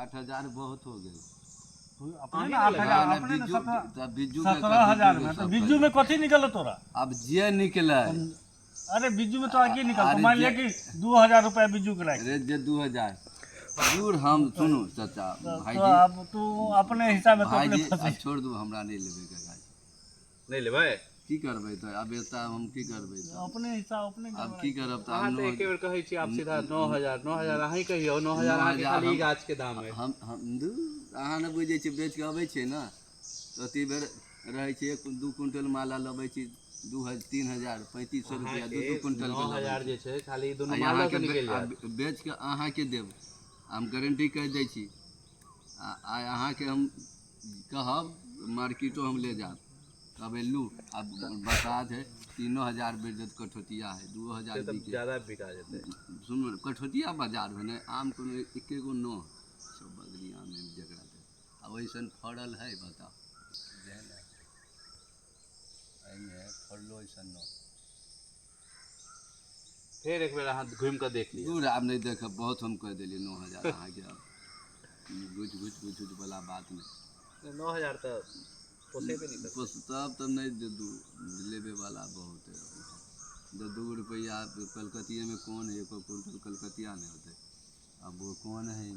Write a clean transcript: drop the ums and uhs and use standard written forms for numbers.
8,000 बहुत हो गए। अपने ना 8,000 अपने ना 17,000 में तो बिज्जू में कथी निकल तोरा अब जे निकले। अरे बिज्जू में तो आगे निकल तो मान लिया कि 2,000 रुपया बिज्जू के लायक। अरे जे 2,000 दूर हम सुनू चाचा भाई तो अब तू अपने हिसाब में तो अपने भाई छोड़ दू हमरा नहीं लेबे के गाछ नहीं लेबै की करबै तो अब एता हम की करबै तो अपने हिसाब अपने अब की करब तो अहाँ तो एके बेर कहै छी आप सीधा 9,000 अहीं कहियौ 9,000 अहाँ के खाली ई गाछ के दाम है। हम अहाँ ने बुझै छी बेच के अबै छै ना तो अति बेर रहै छै 1-2 क्विंटल माला लबै छी 2,000 3,000 3,500 रुपया 2 क्विंटल के 9,000 जे छै खाली दुनू माला से निकल जात बेच के अहाँ के देब हम गारंटी कह दै छी आ अहाँ के हम कहब मार्केटो हम ले जाब तब लू अब बरसात है 3,000 बेच देत कठोतिया है 2,000 तब ज्यादा बिका जेतै। सुनू कठोतिया बाजार में नहीं आम को एके गो न सब बदली आम है जकरा दे अब ऐसन फड़ल है बताओ फड़लो ऐसन न फिर एक बेर अहाँ घूम के देख लिया दूर आब नहीं देखब बहुत हम कह दिली 9,000 अहाँ के घुच वाला बात नहीं 9,000 तो पोसेबे नहीं करतै तब तो नहीं दे दू लेबे वाला बहुत है 2 रुपया कलकतिया में कौन है 1 क्विंटल कलकतिया नहीं होते अब वो कौन है